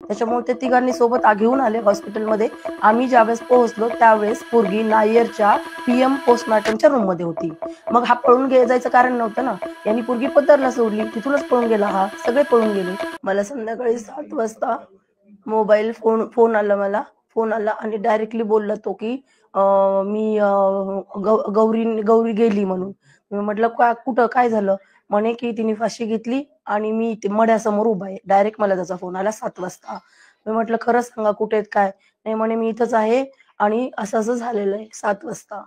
त्याच्यामुळे ते तिघांनी सोबत घेऊन आले हॉस्पिटलमध्ये. आम्ही ज्यावेळेस पोहोचलो त्यावेळेस पोरगी नायरच्या PM पोस्टमॉर्टमच्या रूम मध्ये होती. मग हा पळून जायचं कारण नव्हतं ना. यांनी पोरगी पदरला सोडली, तिथूनच पळून गेला हा. सगळे पळून गेले. मला संध्याकाळी 7 वाजता मोबाईल फोन आला फोन आला आणि डायरेक्टली बोलला तो की मी गौरी गेली म्हणून. मी म्हटलं कुठं काय झालं? म्हणे की तिने फाशी घेतली आणि मी इथे मड्यासमोर उभा आहे. डायरेक्ट मला त्याचा फोन आला 7 वाजता. मी म्हटलं खरं सांगा कुठे आहेत काय? नाही म्हणे मी इथंच आहे आणि असं असं झालेलं आहे 7 वाजता.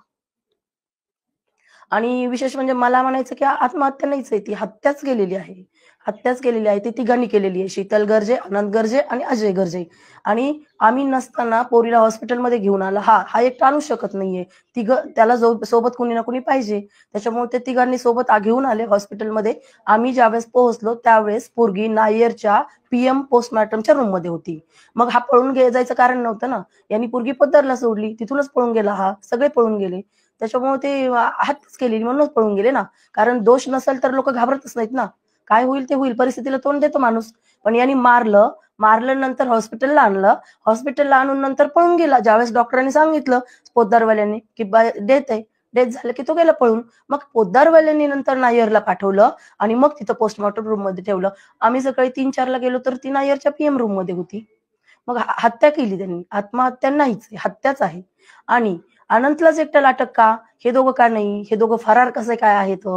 आणि विशेष म्हणजे मला म्हणायचं की आत्महत्या नाहीच आहे, ती हत्याच केलेली आहे. हत्याच केलेली आहे. ती तिघांनी केलेली आहे. शीतल गर्जे, आनंद गर्जे आणि अजय गर्जे. आणि आम्ही नसताना पोरीला हॉस्पिटलमध्ये घेऊन आला. हा एकटा आणू शकत नाहीये. त्याला सोबत कुणी ना कुणी पाहिजे. त्याच्यामुळे ते तिघांनी सोबत घेऊन आले हॉस्पिटलमध्ये. आम्ही ज्यावेळेस पोहोचलो त्यावेळेस पोरगी नायरच्या PM पोस्टमॉर्टमच्या रूम मध्ये होती. मग हा पळून जायचं कारण नव्हतं ना. यांनी पोरगी पदरला सोडली, तिथूनच पळून गेला हा. सगळे पळून गेले. त्याच्यामुळे ते हत्याच केलेली म्हणूनच पळून गेले ना. कारण दोष नसेल तर लोक घाबरतच नाहीत ना. काय होईल ते होईल, परिस्थितीला तोंड देतो माणूस. पण यांनी मारलं नंतर हॉस्पिटलला आणलं. हॉस्पिटलला आणून नंतर पळून गेला. ज्यावेळेस डॉक्टरांनी सांगितलं पोद्दारवाल्यांनी की डेथ झालं की तो गेला पळून. मग पोद्दारवाल्यांनी नंतर नायरला पाठवलं आणि मग तिथं पोस्टमॉर्टम रूम मध्ये ठेवलं. आम्ही सकाळी 3-4 ला गेलो तर ती नायरच्या PM रूम मध्ये होती. मग हत्या केली त्यांनी. आत्महत्या नाहीच, हत्याच आहे. आणि अनंतलाच एकट्याला अटक का? हे दोघं का नाही? हे दोघं फरार कसे काय आहेत?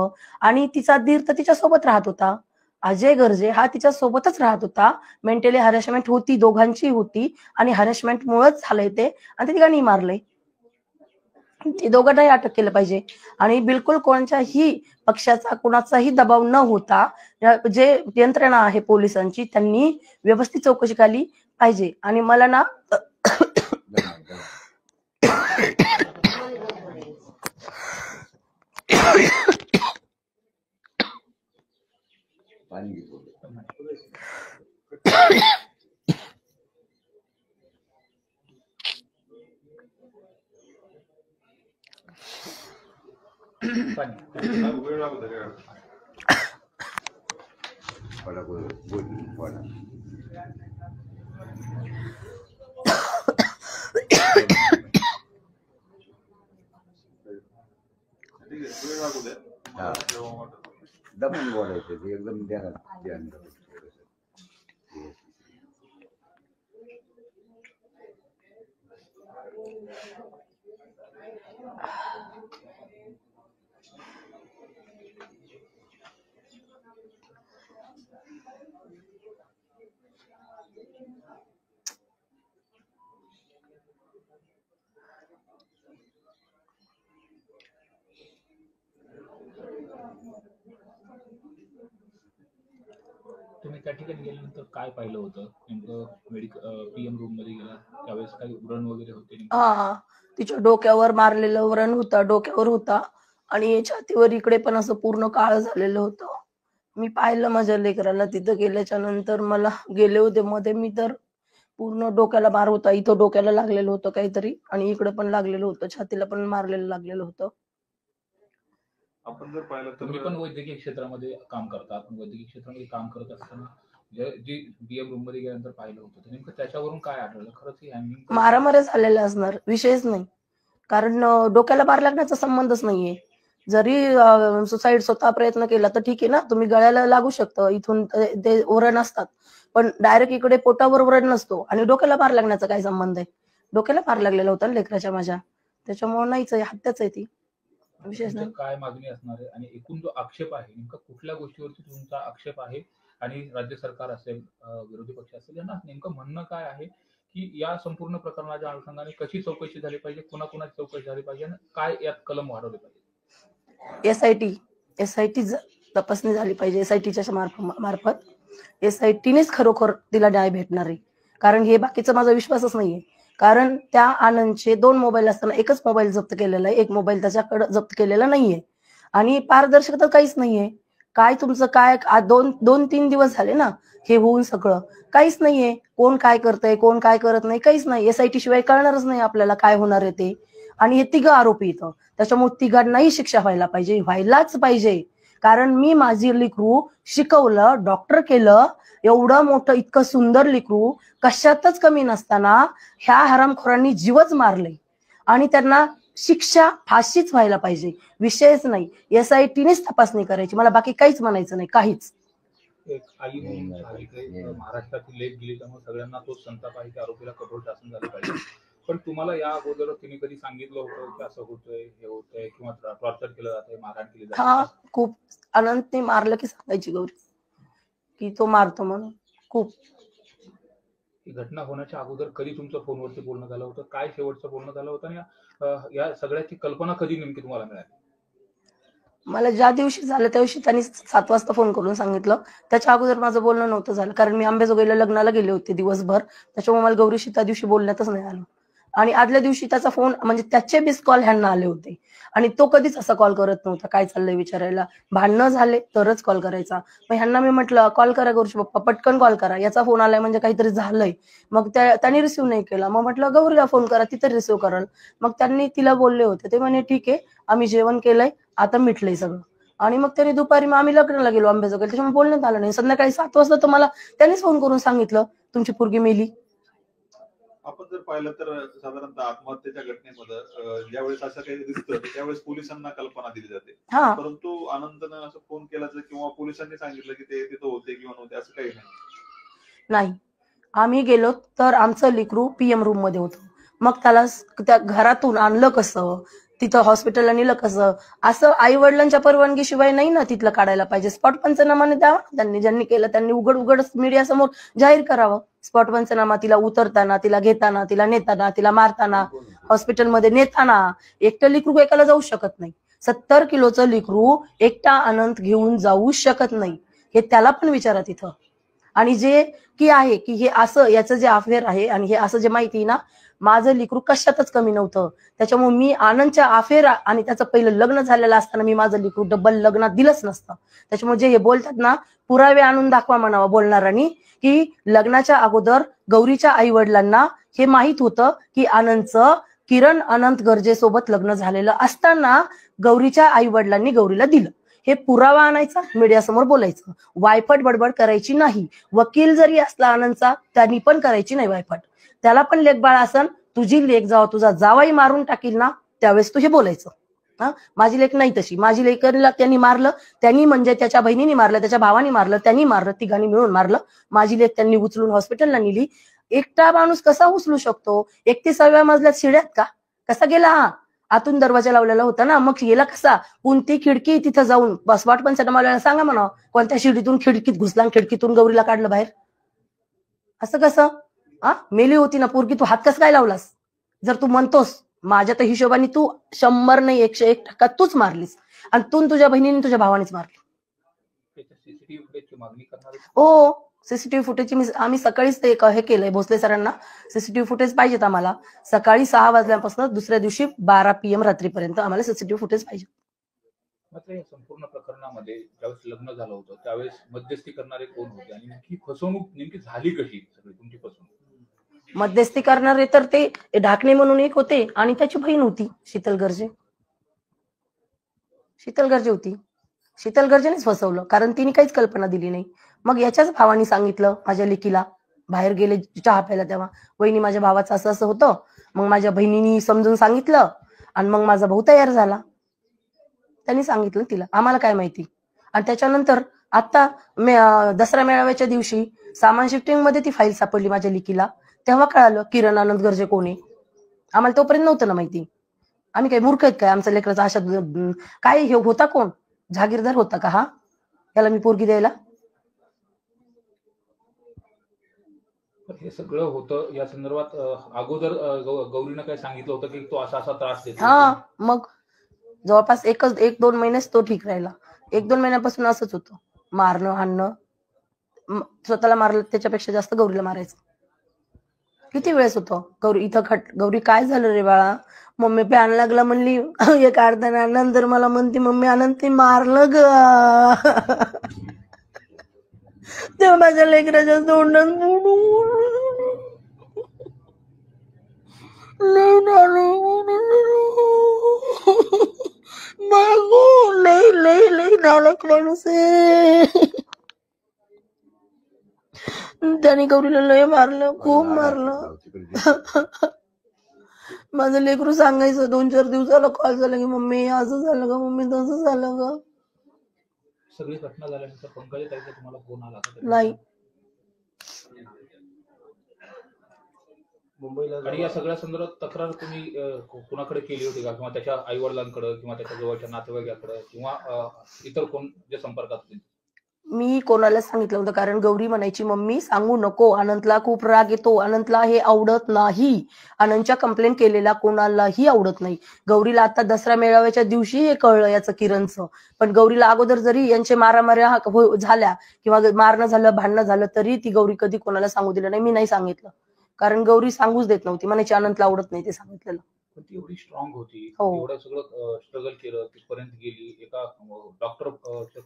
आणि तिचा दीर तर तिच्या सोबत राहत होता. अजय गर्जे हा तिच्या सोबतच राहत होता. मेंटली हॅरेसमेंट होती, दोघांची होती आणि हॅरेसमेंट मुळेच झालंय ते. आणि ते तिघांनी मारलंय. ते दोघांनाही अटक केलं पाहिजे. आणि बिलकुल कोणत्याही पक्षाचा कुणाचाही दबाव न होता जे यंत्रणा आहे पोलिसांची त्यांनी व्यवस्थित चौकशी केली पाहिजे. आणि मला ना दमून बोलायचं एकदम ध्यान. तुम्ही त्या ठिकाणी गेल्यानंतर काय पाहिलं होतं नेमकं? PM रूम मध्ये गेला त्यावेळेस काही व्रण वगैरे होते? हा, तिच्या डोक्यावर मारलेलं व्रण होता, डोक्यावर होता आणि छातीवर इकडे पण असं पूर्ण काळ झालेलं होतं. मी पाहिलं माझ्या लेकराला तिथं गेल्याच्या नंतर. मला गेले होते मध्ये मी तर पूर्ण डोक्याला मार होता. इथं डोक्याला लागलेलं होतं काहीतरी आणि इकडे पण लागलेलं होतं, छातीला पण मारलेलं लागलेलं होतं. आपण जर पाहिलं तर तुम्ही पण वैद्यकीय क्षेत्रामध्ये काम करता. आपण वैद्यकीय क्षेत्रामध्ये काम करत असताना जी PM रूम मध्ये गेल्यानंतर पाहिलं होतं नेमकं त्याच्यावरून काय आढळलं? खरंच ही हँगिंग मारामाऱ्या झालेल्या असणार, विषयच नाही. कारण डोक्याला मार लागण्याचा संबंधच नाहीये. जरी सुसाईड स्वतः प्रयत्न केला तर ठीक आहे ना, तुम्ही गळ्याला लागू शकतं इथून ते व्रण असतात. पण डायरेक्ट इकडे पोटावर व्रण नसतो. आणि डोक्याला मार लागण्याचा काय संबंध आहे? डोक्याला मार लागलेला होता ना लेकराच्या माझ्या. त्याच्यामुळे नाहीच आहे, हत्याच आहे ती. विशेष नाही. काय मागणी असणार आहे आणि एकूण जो आक्षेप आहे नेमका कुठल्या गोष्टीवरती तुमचा आक्षेप आहे? आणि राज्य सरकार असेल, विरोधी पक्ष असेल, यांना नेमकं म्हणणं काय आहे की या संपूर्ण प्रकरणाच्या अनुषंगाने कशी चौकशी झाली पाहिजे, कुणाकुणाची चौकशी झाली पाहिजे आणि काय यात कलम वाढवले पाहिजे? SIT तपासणी झाली पाहिजे. SITच्या मार्फत SITनेच खरोखर तिला न्याय भेटणार आहे. कारण हे बाकीचा माझा विश्वासच नाहीये. कारण त्या आनंदचे 2 मोबाईल असताना एकच मोबाईल जप्त केलेला आहे, एक मोबाईल त्याच्याकडे जप्त केलेला नाहीये. आणि पारदर्शकता काहीच नाहीये. काय तुमचं काय 2-3 दिवस झाले ना हे होऊन, सगळं काहीच नाहीये. कोण काय करतंय, कोण काय करत नाही, काहीच नाही. SIT शिवाय कळणारच नाही आपल्याला काय होणार आहे ते. आणि हे 3 आरोपी इथं. त्याच्यामुळे 3घांनाही शिक्षा व्हायलाच पाहिजे. कारण मी माझी लेकरू शिकवलं, डॉक्टर केलं, एवढं मोठं इतकं सुंदर लेकरू कशातच कमी नसताना ह्या हरामखोरांनी जीवच मारले आणि त्यांना शिक्षा फाशीच व्हायला पाहिजे, विषयच नाही. SITनेच तपासणी करायची, मला बाकी काहीच म्हणायचं नाही, काहीच. एक आई म्हणून सावित्री महाराष्ट्राची लेख गेली, त्यामुळे सगळ्यांना तो संताप आहे की आरोपीला कठोर शासन झालं पाहिजे. पण तुम्हाला या अगोदर तिने कधी सांगितलं होतं की असं होतंय, हे होतंय, किंवा टॉर्चर केलं जातंय, मारहाण केली जाते? हा, खूप. अनंतने मारलं की सांगायची गौरी की तो मारतो म्हणून, खूप. ही घटना होण्याच्या अगोदर कधी तुमचं फोनवरती बोलणं झालं होतं? काय शेवटचं बोलणं झालं होतं? आणि या सगळ्याची कल्पना कधी नेमकी तुम्हाला मिळाली? मला ज्या दिवशी झालं त्या दिवशी त्यांनी 7 वाजता फोन करून सांगितलं. त्याच्या अगोदर माझं बोलणं नव्हतं झालं, कारण मी अंबेजोगाईला लग्नाला गेले होते दिवसभर. त्याच्यामुळे मला गौरीशी त्या दिवशी बोलण्यातच नाही आलं. आणि आदल्या दिवशी त्याचा फोन, म्हणजे त्याचे मिस कॉल ह्यांना आले होते आणि तो कधीच असा कॉल करत नव्हता काय चाललंय विचारायला. भांडणं झाले तरच कॉल करायचा. मग ह्यांना मी म्हटलं कॉल करा गौरीशी पप्पा, पटकन कॉल करा, याचा फोन आलाय म्हणजे काहीतरी झालंय. मग त्यांनी रिसिव्ह नाही केला. मग म्हटलं गौरीला फोन करा, ती तर रिसिव्ह करल. मग त्यांनी तिला बोलले होते, ते म्हणे ठीक आहे, आम्ही जेवण केलंय, आता मिटलंय सगळं. आणि मग त्यांनी दुपारी, मग आम्ही लग्नाला गेलो अंबेजोगाई, त्याच्यामुळे बोलण्यात आलं नाही. संध्याकाळी 7 वाजता तर मला त्यांनीच फोन करून सांगितलं तुमची पोरगी मेली. आपण जर पाहिलं तर साधारणतः आत्महत्येच्या घटनेमध्ये ज्यावेळेस असं काही दिसतं त्यावेळेस पोलिसांना कल्पना दिली जाते, हा, परंतु आनंदनं असं फोन केल्याचं किंवा पोलिसांनी सांगितलं की ते तिथं होते किंवा नव्हते असं काही नाही. आम्ही गेलो तर आमचं लेकरू PM रूम मध्ये होतं. मग त्याला त्या घरातून आणलं कसं, तिथं हॉस्पिटलला नेलं कसं, असं आई वडिलांच्या परवानगीशिवाय नाही ना तिथलं काढायला पाहिजे. स्पॉट पंचनामाने द्यावा, त्यांनी ज्यांनी केलं त्यांनी उघड मीडिया समोर जाहीर करावं. स्पॉट पंचनामा, तिला उतरताना, तिला घेताना, तिला नेताना, तिला मारताना, हॉस्पिटलमध्ये नेताना. एकटं लेकरू एकाला जाऊ शकत नाही. 70 किलोचं लेकरू एकटा अनंत घेऊन जाऊ शकत नाही, हे त्याला पण विचारा तिथं. आणि जे की आहे की हे असं, याचं जे अफेअर आहे आणि हे असं जे माहिती ना, माझं लेकरू कशातच कमी नव्हतं. त्याच्यामुळे मी आनंदच्या अफेअर आणि त्याचं पहिलं लग्न झालेलं असताना मी माझं लेकरू डबल लग्नात दिलंच नसतं. त्याच्यामुळे जे हे बोलतात ना, पुरावे आणून दाखवा म्हणावं बोलणाऱ्यांनी, की लग्नाच्या अगोदर गौरीच्या आई वडिलांना हे माहित होतं की आनंदचं किरण अनंत गर्जेसोबत लग्न झालेलं असताना गौरीच्या आई वडिलांनी गौरीला दिलं. हे पुरावा आणायचा, मीडियासमोर बोलायचं, वायफट बडबड करायची नाही. वकील जरी असला आनंदचा, त्यांनी पण करायची नाही वायफट. त्याला पण लेकबाळ असन, तुझी लेक जावा तुझा जावाई मारून टाकील ना, त्यावेळेस तू हे बोलायचं. हा, माझी लेक नाही तशी. माझी लेकरला त्यांनी मारलं, त्यांनी म्हणजे त्याच्या बहिणीने मारलं, त्याच्या भावाने मारलं, त्यांनी मारलं, तिघांनी मिळून मारलं. माझी लेक त्यांनी उचलून हॉस्पिटलला नेली. एकटा माणूस कसा उचलू शकतो? 31व्या मजल्यात शिड्यात का कसा गेला? हा, आतून दरवाजा लावलेला होता ना, मग गेला कसा? कोणती खिडकी तिथं जाऊन बसवाट पण मला सांगा म्हणा, कोणत्या शिडीतून खिडकीत घुसला, खिडकीतून गौरीला काढलं बाहेर? असं कसं? मेली होती ना पोरगी, तू हात कसं काय लावलास? जर तू म्हणतोस, माझ्या तर हिशोबाने तू 100 नाही 101% तूच मारलीस, आणि तू तुझ्या बहिणीने तुझ्या भावानेच मारली. सीसीटीव्ही फुटेजची मागणी करणार? हो, सीसीटीव्ही फुटेजची आम्ही सकाळीच ते हे केलंय भोसले सरांना. सीसीटीव्ही फुटेज पाहिजेत आम्हाला. सकाळी 6 वाजल्यापासून दुसऱ्या दिवशी 12 PM रात्रीपर्यंत आम्हाला सीसीटीव्ही फुटेज पाहिजे. मात्र या संपूर्ण प्रकरणामध्ये ज्यावेळेस लग्न झालं होतं त्यावेळेस मध्यस्थी करणारे कोण होते आणि नेमकी फसवणूक नेमकी झाली कशी? सगळी तुमची फसवणूक मध्यस्थी करणारे तर ते ढाकणे म्हणून एक होते आणि त्याची बहीण होती शीतल गर्जे. शीतल गर्जे होती. शीतल गर्जेनेच फसवलं, कारण तिने काहीच कल्पना दिली नाही. मग याच्याच भावाने सांगितलं माझ्या लेकीला, बाहेर गेले चहा प्यायला तेव्हा, वहिनी माझ्या भावाचं असं असं होतं. मग माझ्या बहिणीनी समजून सांगितलं आणि मग माझा भाऊ तयार झाला. त्यांनी सांगितलं तिला, आम्हाला काय माहिती. आणि त्याच्यानंतर आता दसरा मेळाव्याच्या दिवशी सामान शिफ्टिंग मध्ये ती फाईल सापडली माझ्या लेकीला, तेव्हा कळालं किरण आनंद गर्जे कोणी. आम्हाला तोपर्यंत नव्हतं ना माहिती. आम्ही काही मूर्ख आहेत काय? आमच्या लेकराचा अशा काय हे होता? कोण जहागीरदार होता का हा, त्याला मी पोरगी द्यायला? हे सगळं होतं या संदर्भात अगोदर गौरीनं काय सांगितलं होतं की तो असा असा त्रास देतो? हा, मग जवळपास 1-2 महिनेच तो ठीक राहिला. 1-2 महिन्यापासून असंच होतं, मारणं हाणणं. स्वतःला मारलं त्याच्यापेक्षा जास्त गौरीला मारायचं. किती वेळेस होतं गौरी इथं गौरी काय झालं रे बाळा? मम्मी प्यान लागला म्हणली, एक अर्धा नंतर मला म्हणते मम्मी आनंद ते मारलं ग. तेव्हा माझ्या लेकराच्या तोंडात लई नालायक माणूस आहे. त्याने गौरीला लय मारलं, खूप मारलं. माझं लेकरू सांगायचं 2-4 दिवसाला कॉल झाला की मम्मी असं झालं का, मम्मी तसं झालं का. सगळी घटना झाल्यानंतर पंकजा ताईचा तुम्हाला फोन आला का? नाही. आणि या सगळ्या संदर्भात तक्रार तुम्ही कुणाकडे केली होती का, किंवा त्याच्या आई वडिलांकडे, किंवा त्याच्या जवळच्या नातेवाईकाकडे, किंवा इतर कोण जे संपर्कात होते? मी कोणाला सांगितलं होतं, कारण गौरी म्हणायची मम्मी सांगू नको, अनंतला खूप राग येतो, अनंतला हे आवडत नाही. अनंतच्या कंप्लेंट केलेला कोणालाही आवडत नाही. गौरीला आता दसरा मेळाव्याच्या दिवशी हे कळलं याचं किरणचं. पण गौरीला अगोदर जरी यांचे मारामाऱ्या झाल्या किंवा मारणं झालं, भांडणं झालं, तरी ती गौरी कधी कोणाला सांगू दिलं नाही. मी नाही सांगितलं, कारण गौरी सांगूच देत नव्हती. म्हणायची अनंतला आवडत नाही ते सांगितलेलं. पण ती एवढी स्ट्रॉंग होती, हो. एवढं सगळं स्ट्रगल केलं, तिथपर्यंत गेली, एका डॉक्टर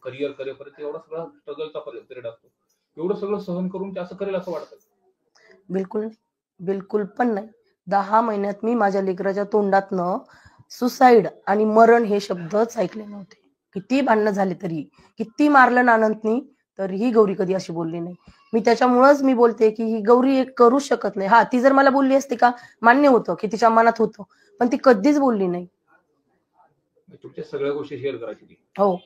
करिअर करेपर्यंत एवढा सगळा स्ट्रगलचा पिरियड असतो. एवढं सगळं सहन करून ते असं करेल असं वाटतं? बिलकुल नाही, बिलकुल पण नाही. 10 महिन्यात मी माझ्या लेकराच्या तोंडातनं सुसाईड आणि मरण हे शब्दच ऐकले नव्हते. किती भांडणं झाले तरी, किती मारलं ना अनंतनी, तरीही गौरी कधी अशी बोलली नाही. मी त्याच्यामुळेच मी बोलते की ही गौरी एक करू शकत नाही. हा, ती जर मला बोलली असती का, मान्य होतं की तिच्या मनात होतं, पण ती कधीच बोलली नाही. तुमच्या सगळ्या गोष्टी शेअर करायची? हो.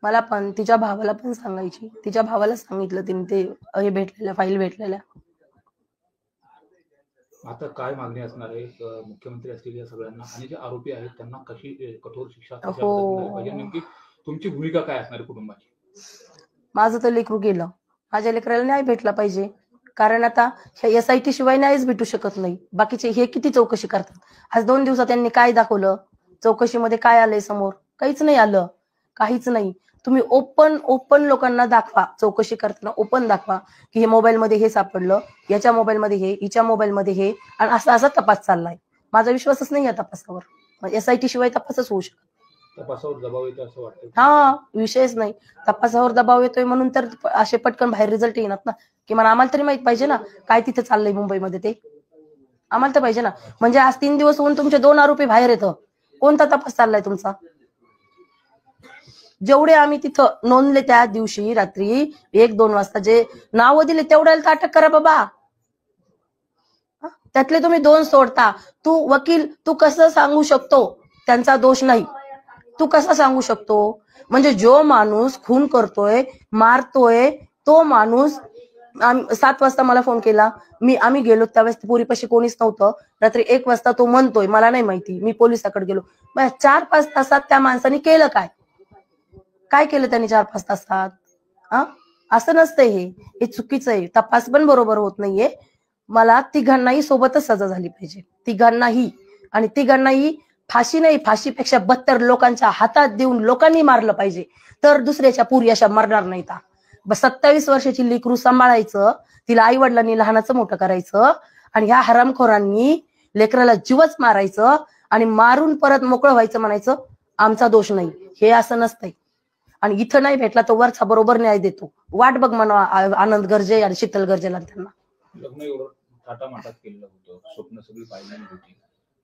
मला पण, तिच्या भावाला पण सांगायची. तिच्या भावाला सांगितलं तिने ते हे भेटलेल्या, फाईल भेटलेल्या. आता काय मागणी असणार आहे मुख्यमंत्री असतील या सगळ्यांना, आणि जे आरोपी आहेत त्यांना कशी कठोर शिक्षा पाहिजे, नेमकी तुमची भूमिका काय असणार आहे कुटुंबाची? माझं तर लेकरू गेलं, माझ्या लेकराला न्याय भेटला पाहिजे. कारण आता SIT शिवाय न्यायच भेटू शकत नाही. बाकीचे हे किती चौकशी करतात. आज 2 दिवसात त्यांनी काय दाखवलं, चौकशीमध्ये काय आलंय समोर? काहीच नाही आलं, काहीच नाही. तुम्ही ओपन लोकांना दाखवा, चौकशी करताना ओपन दाखवा की हे मोबाईलमध्ये हे सापडलं, याच्या मोबाईलमध्ये हे, हिच्या मोबाईलमध्ये हे, आणि असा तपास चाललाय. माझा विश्वासच नाही या तपासावर. SIT शिवाय तपासच होऊ शकत. तपासावर दबाव येतो असं वाटतं? हा, विषयच नाही. तपासावर दबाव येतोय म्हणून तर असे पटकन बाहेर रिझल्ट येणार ना. किंवा आम्हाला तरी माहित पाहिजे ना काय तिथे चाललंय मुंबईमध्ये, ते आम्हाला तर पाहिजे ना. म्हणजे आज 3 दिवस होऊन तुमचे 2 आरोपी बाहेर येतं, कोणता तपास चाललाय तुमचा? जेवढे आम्ही तिथं नोंदले त्या दिवशी रात्री 1-2 वाजता जे नावं दिले तेवढ्याला अटक करा बाबा. त्यातले तुम्ही 2 सोडता. तू वकील, तू कसं सांगू शकतो त्यांचा दोष नाही? तू कसं सांगू शकतो? म्हणजे जो माणूस खून करतोय, मारतोय, तो माणूस 7 वाजता मला फोन केला. आम्ही गेलो त्यावेळेस पोरीपाशी कोणीच नव्हतं. रात्री 1 वाजता तो म्हणतोय मला नाही माहिती, मी पोलिसाकडे गेलो. 4-5 तासात त्या माणसाने केलं काय? काय केलं त्यांनी 4-5 तासात? असं नसतंय, हे चुकीचं आहे. तपास पण बरोबर होत नाहीये. मला तिघांनाही सोबतच सजा झाली पाहिजे, तिघांनाही. आणि तिघांनाही फाशी नाही, फाशीपेक्षा 72 लोकांच्या हातात देऊन लोकांनी मारलं पाहिजे, तर दुसऱ्याच्या पुरी अशा मरणार नाहीत. 27 वर्षाची लेकरू सांभाळायचं, तिला आई वडिलांनी लहानाचं मोठं करायचं, आणि ह्या हरामखोरांनी लेकराला जीवच मारायचं आणि मारून परत मोकळं व्हायचं, म्हणायचं आमचा दोष नाही. हे असं नसतंय. आणि इथं नाही भेटला तर वरचा बरोबर न्याय देतो. वाट बघ म्हणा आनंद गर्जे आणि शीतल गर्जेला. त्यांना लग्न एवढं थाटामाटात केलेलं होतं, स्वप्न सगळी पाहिलेली होती,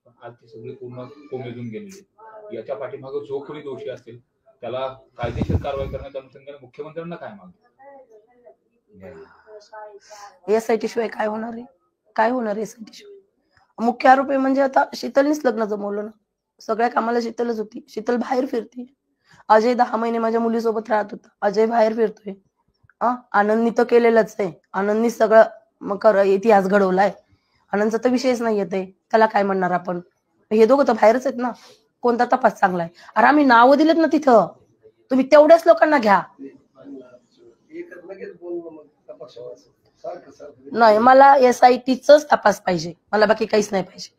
पण आज ती सगळी पूर्ण कोमेजून गेलेली. याच्या पाठीमागे जो कोणी दोषी असेल त्याला कायदेशीर कारवाई करण्याच्या अनुषंगाने मुख्यमंत्र्यांना काय मागणी? SIT शिवाय काय होणार आहे? काय होणार आहे SIT शिवाय? मुख्य आरोपी म्हणजे आता शीतलनीच लग्न जमवलं ना. सगळ्या कामाला शीतलच होती. शीतल बाहेर फिरते. अजय 10 महिने माझ्या मुलीसोबत राहत होता. अजय बाहेर फिरतोय. आनंदनी तर केलेलंच आहे. आनंदनी सगळं इतिहास घडवलाय. आनंदचा तर विषयच नाही येते. त्याला काय म्हणणार आपण? हे दोघं तर बाहेरच आहेत ना. कोणता तपास चांगला आहे? अरे आम्ही नावं दिलेत ना तिथं, तुम्ही तेवढ्याच लोकांना घ्या. नाही, मला SITच तपास पाहिजे, मला बाकी काहीच नाही पाहिजे.